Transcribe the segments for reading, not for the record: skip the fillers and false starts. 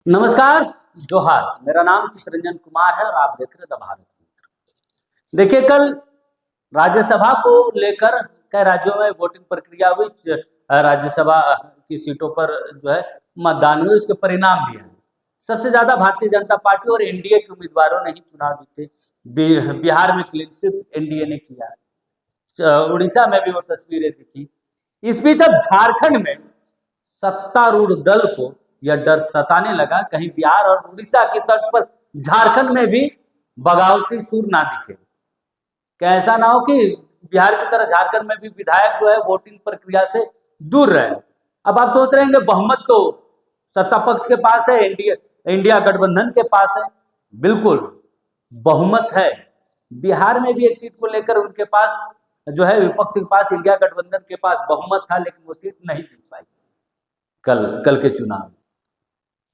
नमस्कार, जोहार। मेरा नाम चितरंजन कुमार है और आप देख रहे हैं द भारत मित्र। देखिए, कल राज्यसभा को लेकर कई राज्यों में वोटिंग प्रक्रिया हुई। राज्यसभा की सीटों पर जो है मतदान हुए, उसके परिणाम भी हैं। सबसे ज्यादा भारतीय जनता पार्टी और एनडीए के उम्मीदवारों ने ही चुनाव जीते। बिहार में क्लीन स्वीप एनडीए ने किया। उड़ीसा में भी वो तस्वीरें दिखी। इस बीच अब झारखंड में सत्तारूढ़ दल को यह डर सताने लगा, कहीं बिहार और उड़ीसा की तर्ज पर झारखंड में भी बगावती सुर ना दिखे। क्या ऐसा ना हो कि बिहार की तरह झारखंड में भी विधायक जो है वोटिंग प्रक्रिया से दूर रहे। अब आप सोच रहे हैं बहुमत तो सत्ता पक्ष के पास है, इंडिया गठबंधन के पास है। बिल्कुल बहुमत है। बिहार में भी एक सीट को लेकर उनके पास जो है, विपक्ष के पास, इंडिया गठबंधन के पास बहुमत था, लेकिन वो सीट नहीं जीत पाई कल के चुनाव में।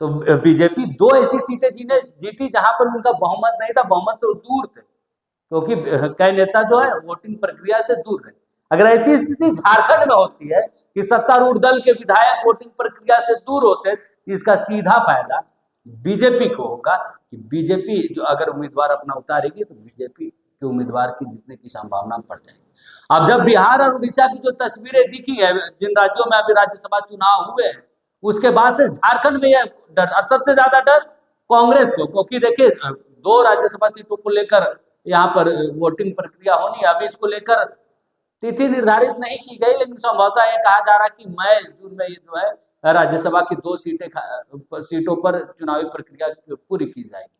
तो बीजेपी दो ऐसी सीटें जीती जहां पर उनका बहुमत नहीं था, बहुमत से दूर थे, क्योंकि कई नेता जो है वोटिंग प्रक्रिया से दूर रहे। अगर ऐसी स्थिति झारखंड में होती है कि सत्तारूढ़ दल के विधायक वोटिंग प्रक्रिया से दूर होते, इसका सीधा फायदा बीजेपी को होगा कि बीजेपी जो अगर उम्मीदवार अपना उतारेगी तो बीजेपी के उम्मीदवार की जीतने की संभावना बढ़ जाएगी। अब जब बिहार और उड़ीसा की जो तस्वीरें दिखी है, जिन राज्यों में अभी राज्यसभा चुनाव हुए हैं, उसके बाद से झारखंड में यह डर, और सबसे ज्यादा डर कांग्रेस को, क्योंकि देखिए दो राज्यसभा सीटों को लेकर यहाँ पर वोटिंग प्रक्रिया होनी है। अभी इसको लेकर तिथि निर्धारित नहीं की गई, लेकिन संभवतः ये कहा जा रहा है कि मई जून में ये जो है राज्यसभा की दो सीटों पर चुनावी प्रक्रिया पूरी की जाएगी।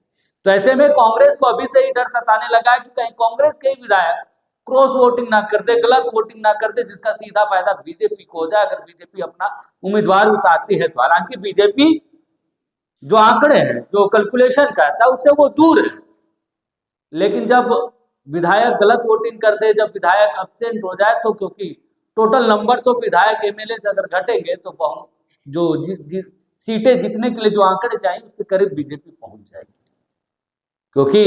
तो ऐसे में कांग्रेस को अभी से ही डर सताने लगा है कि कहीं कांग्रेस के ही विधायक क्रॉस वोटिंग ना कर दे, गलत वोटिंग ना कर दे, जिसका सीधा फायदा बीजेपी को हो जाए अगर बीजेपी अपना उम्मीदवार उतारती है तो। हालांकि बीजेपी जो आंकड़े हैं, जो कैलकुलेशन करता है, उससे वो दूर है। लेकिन जब विधायक गलत वोटिंग कर दे, जब विधायक एब्सेंट हो जाए, तो क्योंकि टोटल नंबर तो विधायक एमएलए अगर घटेंगे तो जो जिस सीटें जीतने के लिए जो आंकड़े चाहिए उसके करीब बीजेपी पहुंच जाएगी। क्योंकि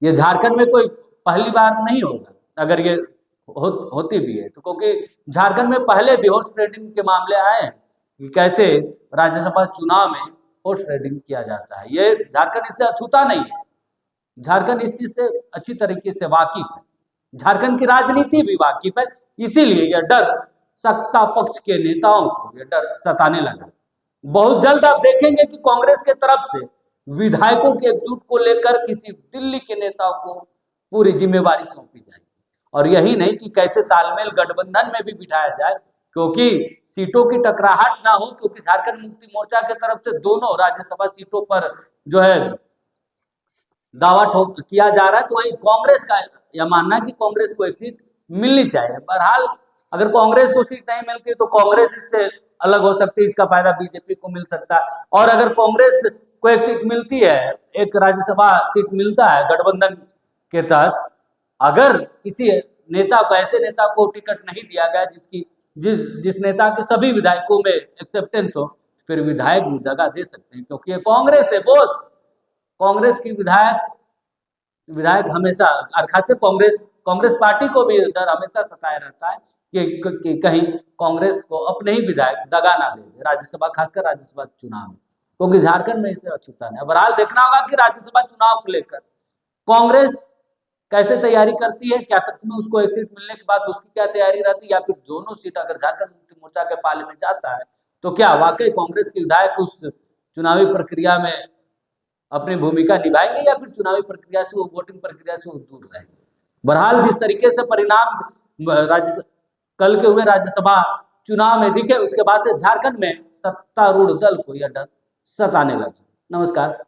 ये झारखंड में कोई पहली बार नहीं होगा अगर ये होती भी है तो, क्योंकि झारखंड में पहले भी हॉर्स ट्रेडिंग के मामले आए हैं कि कैसे राज्यसभा चुनाव में हॉर्स ट्रेडिंग किया जाता है। ये झारखंड इससे अछूता नहीं है। झारखंड इस चीज से अच्छी तरीके से वाकिफ है, झारखंड की राजनीति भी वाकिफ है। इसीलिए यह डर सत्ता पक्ष के नेताओं को यह डर सताने लगा। बहुत जल्द आप देखेंगे कि कांग्रेस के तरफ से विधायकों के एकजुट को लेकर किसी दिल्ली के नेताओं को पूरी जिम्मेवारी सौंपी जाएगी। और यही नहीं कि कैसे तालमेल गठबंधन में भी बिठाया जाए, क्योंकि सीटों की टकराहट ना हो, क्योंकि झारखंड मुक्ति मोर्चा की तरफ से दोनों राज्यसभा सीटों पर जो है दावा किया जा रहा है, तो वही कांग्रेस का यह मानना है कि कांग्रेस को एक सीट मिलनी चाहिए। बहरहाल अगर कांग्रेस को सीट नहीं मिलती तो कांग्रेस इससे अलग हो सकती है, इसका फायदा बीजेपी को मिल सकता है। और अगर कांग्रेस को एक सीट मिलती है, एक राज्यसभा सीट मिलता है गठबंधन के तहत, अगर किसी नेता को, ऐसे नेता को टिकट नहीं दिया गया जिस नेता के सभी विधायकों में एक्सेप्टेंस हो, फिर विधायक भी दगा दे सकते हैं, क्योंकि ये कांग्रेस है बोस। कांग्रेस की विधायक हमेशा, और खासकर कांग्रेस पार्टी को भी डर हमेशा सताया रहता है कि कहीं कांग्रेस को अपने ही विधायक दगा ना दे राज्यसभा, खासकर राज्यसभा चुनाव में, क्योंकि झारखंड में इसे अछूता है। बहरहाल देखना होगा कि राज्यसभा चुनाव को लेकर कांग्रेस कैसे तैयारी करती है। क्या सच में उसको एक सीट मिलने के बाद उसकी क्या तैयारी रहती है, या फिर दोनों सीट अगर झारखंड मुक्ति मोर्चा के पाले में जाता है तो क्या वाकई कांग्रेस के विधायक उस चुनावी प्रक्रिया में अपनी भूमिका निभाएंगे, या फिर चुनावी प्रक्रिया से, वो वोटिंग प्रक्रिया से वो दूर रहेंगे। बहरहाल जिस तरीके से परिणाम कल के हुए राज्यसभा चुनाव में दिखे, उसके बाद से झारखंड में सत्तारूढ़ दल को यह डर सताने लगा। नमस्कार।